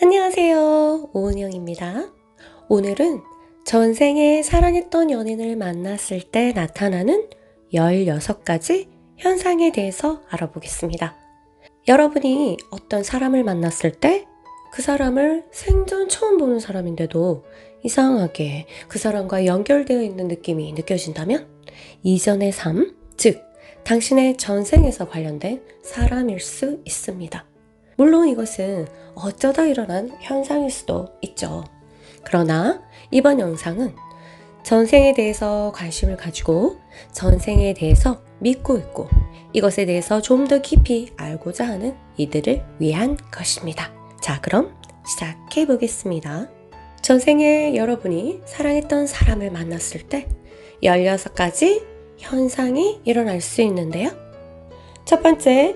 안녕하세요. 오은영입니다. 오늘은 전생에 사랑했던 연인을 만났을 때 나타나는 16가지 현상에 대해서 알아보겠습니다. 여러분이 어떤 사람을 만났을 때 그 사람을 생전 처음 보는 사람인데도 이상하게 그 사람과 연결되어 있는 느낌이 느껴진다면 이전의 삶, 즉 당신의 전생에서 관련된 사람일 수 있습니다. 물론 이것은 어쩌다 일어난 현상일 수도 있죠. 그러나 이번 영상은 전생에 대해서 관심을 가지고 전생에 대해서 믿고 있고 이것에 대해서 좀 더 깊이 알고자 하는 이들을 위한 것입니다. 자, 그럼 시작해 보겠습니다. 전생에 여러분이 사랑했던 사람을 만났을 때 16가지 현상이 일어날 수 있는데요. 첫 번째,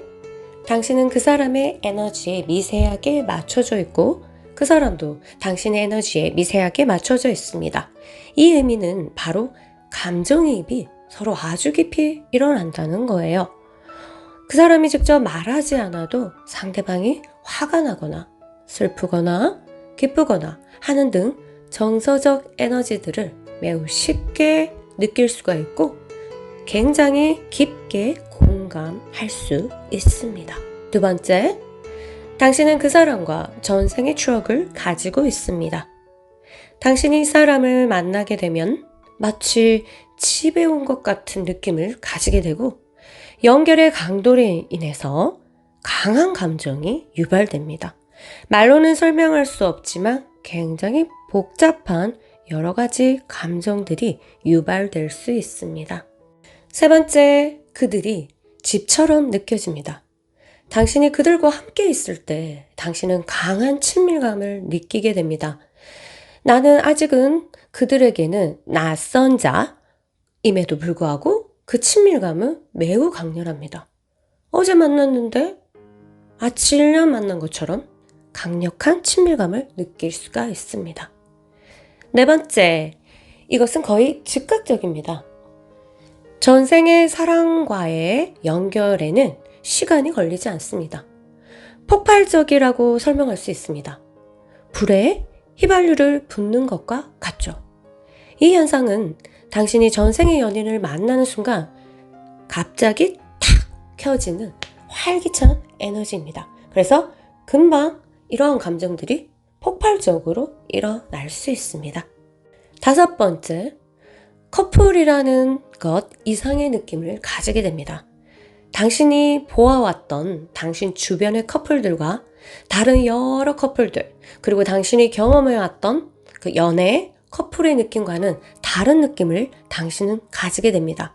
당신은 그 사람의 에너지에 미세하게 맞춰져 있고 그 사람도 당신의 에너지에 미세하게 맞춰져 있습니다. 이 의미는 바로 감정이입이 서로 아주 깊이 일어난다는 거예요. 그 사람이 직접 말하지 않아도 상대방이 화가 나거나 슬프거나 기쁘거나 하는 등 정서적 에너지들을 매우 쉽게 느낄 수가 있고 굉장히 깊게 공감할 수 있습니다. 두 번째, 당신은 그 사람과 전생의 추억을 가지고 있습니다. 당신이 이 사람을 만나게 되면 마치 집에 온 것 같은 느낌을 가지게 되고 연결의 강도로 인해서 강한 감정이 유발됩니다. 말로는 설명할 수 없지만 굉장히 복잡한 여러 가지 감정들이 유발될 수 있습니다. 세 번째, 그들이 집처럼 느껴집니다. 당신이 그들과 함께 있을 때 당신은 강한 친밀감을 느끼게 됩니다. 나는 아직은 그들에게는 낯선 자임에도 불구하고 그 친밀감은 매우 강렬합니다. 어제 만났는데 마치 1년 만난 것처럼 강력한 친밀감을 느낄 수가 있습니다. 네 번째, 이것은 거의 즉각적입니다. 전생의 사랑과의 연결에는 시간이 걸리지 않습니다. 폭발적이라고 설명할 수 있습니다. 불에 휘발유를 붓는 것과 같죠. 이 현상은 당신이 전생의 연인을 만나는 순간 갑자기 탁 켜지는 활기찬 에너지입니다. 그래서 금방 이러한 감정들이 폭발적으로 일어날 수 있습니다. 다섯 번째, 커플이라는 것 이상의 느낌을 가지게 됩니다. 당신이 보아왔던 당신 주변의 커플들과 다른 여러 커플들, 그리고 당신이 경험해왔던 그 연애 커플의 느낌과는 다른 느낌을 당신은 가지게 됩니다.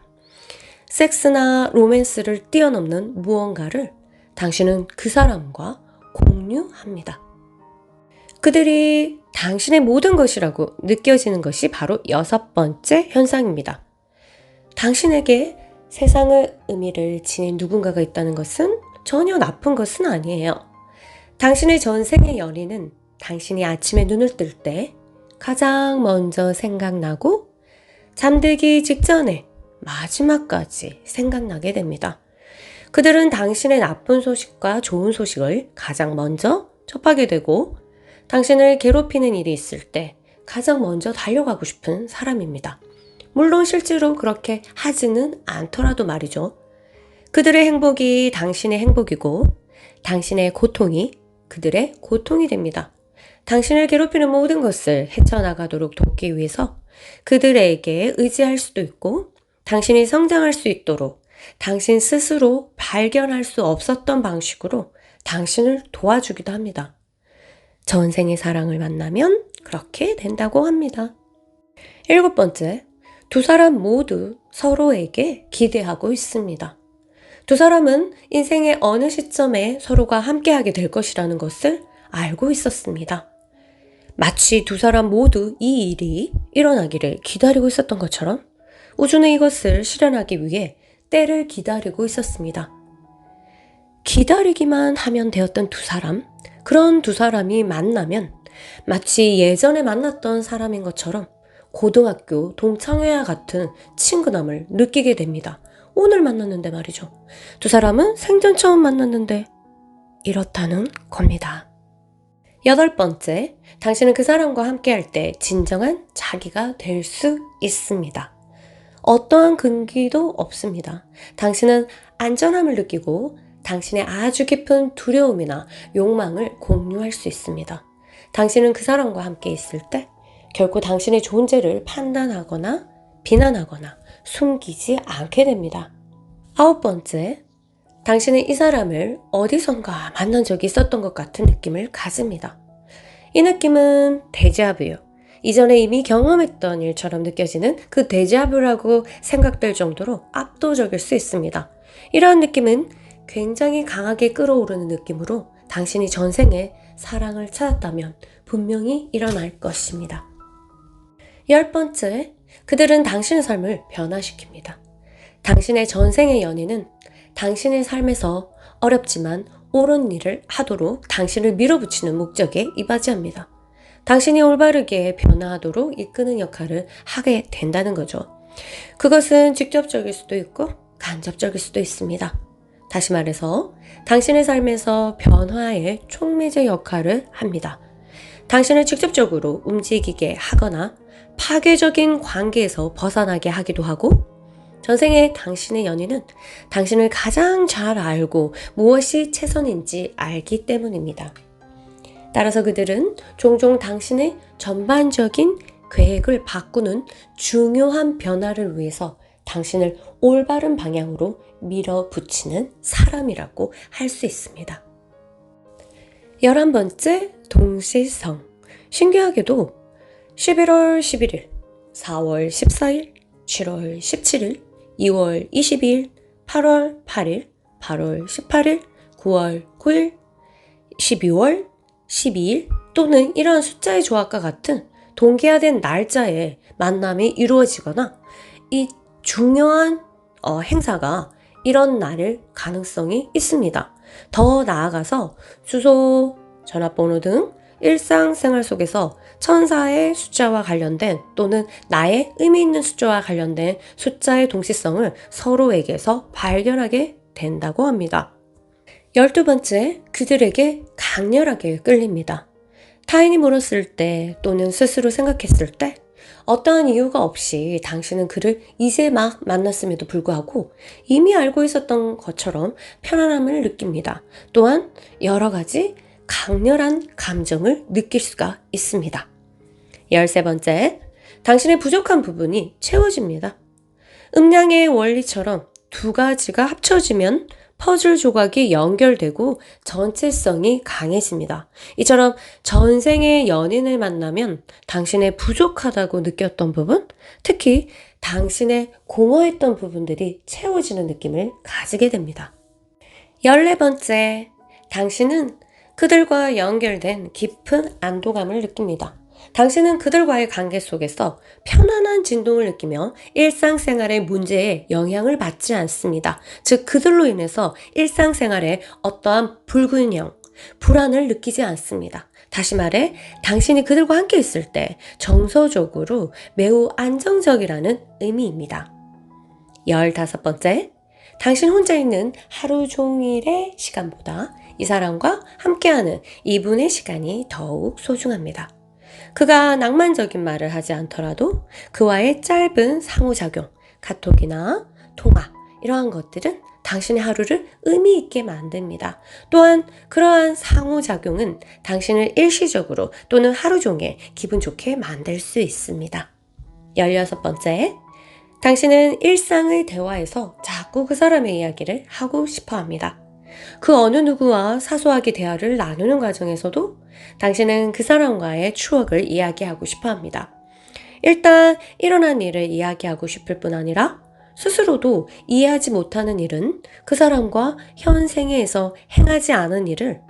섹스나 로맨스를 뛰어넘는 무언가를 당신은 그 사람과 공유합니다. 그들이 당신의 모든 것이라고 느껴지는 것이 바로 여섯 번째 현상입니다. 당신에게 세상의 의미를 지닌 누군가가 있다는 것은 전혀 나쁜 것은 아니에요. 당신의 전생의 연인은 당신이 아침에 눈을 뜰 때 가장 먼저 생각나고 잠들기 직전에 마지막까지 생각나게 됩니다. 그들은 당신의 나쁜 소식과 좋은 소식을 가장 먼저 접하게 되고 당신을 괴롭히는 일이 있을 때 가장 먼저 달려가고 싶은 사람입니다. 물론 실제로 그렇게 하지는 않더라도 말이죠. 그들의 행복이 당신의 행복이고 당신의 고통이 그들의 고통이 됩니다. 당신을 괴롭히는 모든 것을 헤쳐나가도록 돕기 위해서 그들에게 의지할 수도 있고 당신이 성장할 수 있도록 당신 스스로 발견할 수 없었던 방식으로 당신을 도와주기도 합니다. 전생의 사랑을 만나면 그렇게 된다고 합니다. 일곱 번째, 두 사람 모두 서로에게 기대하고 있습니다. 두 사람은 인생의 어느 시점에 서로가 함께하게 될 것이라는 것을 알고 있었습니다. 마치 두 사람 모두 이 일이 일어나기를 기다리고 있었던 것처럼 우주는 이것을 실현하기 위해 때를 기다리고 있었습니다. 기다리기만 하면 되었던 두 사람, 그런 두 사람이 만나면 마치 예전에 만났던 사람인 것처럼 고등학교 동창회와 같은 친근함을 느끼게 됩니다. 오늘 만났는데 말이죠. 두 사람은 생전 처음 만났는데 이렇다는 겁니다. 8번째, 당신은 그 사람과 함께 할 때 진정한 자기가 될 수 있습니다. 어떠한 근기도 없습니다. 당신은 안전함을 느끼고 당신의 아주 깊은 두려움이나 욕망을 공유할 수 있습니다. 당신은 그 사람과 함께 있을 때 결코 당신의 존재를 판단하거나 비난하거나 숨기지 않게 됩니다. 9번째, 당신은 이 사람을 어디선가 만난 적이 있었던 것 같은 느낌을 가집니다. 이 느낌은 데자뷰, 이전에 이미 경험했던 일처럼 느껴지는 그 데자뷰라고 생각될 정도로 압도적일 수 있습니다. 이러한 느낌은 굉장히 강하게 끌어오르는 느낌으로 당신이 전생에 사랑을 찾았다면 분명히 일어날 것입니다. 10번째, 그들은 당신의 삶을 변화시킵니다. 당신의 전생의 연인은 당신의 삶에서 어렵지만 옳은 일을 하도록 당신을 밀어붙이는 목적에 이바지합니다. 당신이 올바르게 변화하도록 이끄는 역할을 하게 된다는 거죠. 그것은 직접적일 수도 있고 간접적일 수도 있습니다. 다시 말해서 당신의 삶에서 변화의 촉매제 역할을 합니다. 당신을 직접적으로 움직이게 하거나 파괴적인 관계에서 벗어나게 하기도 하고, 전생의 당신의 연인은 당신을 가장 잘 알고 무엇이 최선인지 알기 때문입니다. 따라서 그들은 종종 당신의 전반적인 계획을 바꾸는 중요한 변화를 위해서 당신을 올바른 방향으로 밀어붙이는 사람이라고 할 수 있습니다. 11번째, 동시성. 신기하게도 11월 11일, 4월 14일, 7월 17일, 2월 22일, 8월 8일, 8월 18일, 9월 9일, 12월 12일 또는 이러한 숫자의 조합과 같은 동기화된 날짜에 만남이 이루어지거나 이 중요한 행사가 이런 날일 가능성이 있습니다. 더 나아가서 주소, 전화번호 등 일상생활 속에서 천사의 숫자와 관련된 또는 나의 의미 있는 숫자와 관련된 숫자의 동시성을 서로에게서 발견하게 된다고 합니다. 12번째, 그들에게 강렬하게 끌립니다. 타인이 물었을 때 또는 스스로 생각했을 때 어떠한 이유가 없이 당신은 그를 이제 막 만났음에도 불구하고 이미 알고 있었던 것처럼 편안함을 느낍니다. 또한 여러 가지 강렬한 감정을 느낄 수가 있습니다. 13번째, 당신의 부족한 부분이 채워집니다. 음량의 원리처럼 두 가지가 합쳐지면 퍼즐 조각이 연결되고 전체성이 강해집니다. 이처럼 전생의 연인을 만나면 당신의 부족하다고 느꼈던 부분, 특히 당신의 공허했던 부분들이 채워지는 느낌을 가지게 됩니다. 14번째, 당신은 그들과 연결된 깊은 안도감을 느낍니다. 당신은 그들과의 관계 속에서 편안한 진동을 느끼며 일상생활의 문제에 영향을 받지 않습니다. 즉, 그들로 인해서 일상생활에 어떠한 불균형, 불안을 느끼지 않습니다. 다시 말해, 당신이 그들과 함께 있을 때 정서적으로 매우 안정적이라는 의미입니다. 15번째, 당신 혼자 있는 하루 종일의 시간보다 이 사람과 함께하는 이분의 시간이 더욱 소중합니다. 그가 낭만적인 말을 하지 않더라도 그와의 짧은 상호작용, 카톡이나 통화, 이러한 것들은 당신의 하루를 의미 있게 만듭니다. 또한 그러한 상호작용은 당신을 일시적으로 또는 하루 종일 기분 좋게 만들 수 있습니다. 16번째, 당신은 일상의 대화에서 자꾸 그 사람의 이야기를 하고 싶어 합니다. 그 어느 누구와 사소하게 대화를 나누는 과정에서도 당신은 그 사람과의 추억을 이야기하고 싶어 합니다. 일단 일어난 일을 이야기하고 싶을 뿐 아니라 스스로도 이해하지 못하는 일은 그 사람과 현생에서 행하지 않은 일을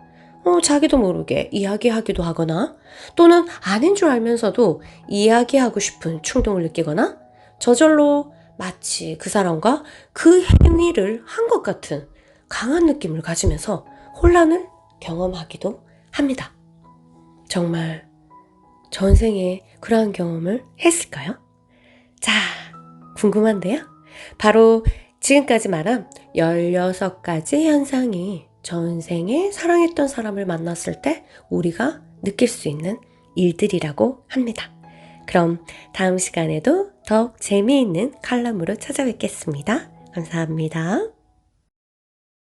자기도 모르게 이야기하기도 하거나 또는 아닌 줄 알면서도 이야기하고 싶은 충동을 느끼거나 저절로 마치 그 사람과 그 행위를 한 것 같은 강한 느낌을 가지면서 혼란을 경험하기도 합니다. 정말 전생에 그러한 경험을 했을까요? 자, 궁금한데요? 바로 지금까지 말한 16가지 현상이 전생에 사랑했던 사람을 만났을 때 우리가 느낄 수 있는 일들이라고 합니다. 그럼 다음 시간에도 더욱 재미있는 칼럼으로 찾아뵙겠습니다. 감사합니다.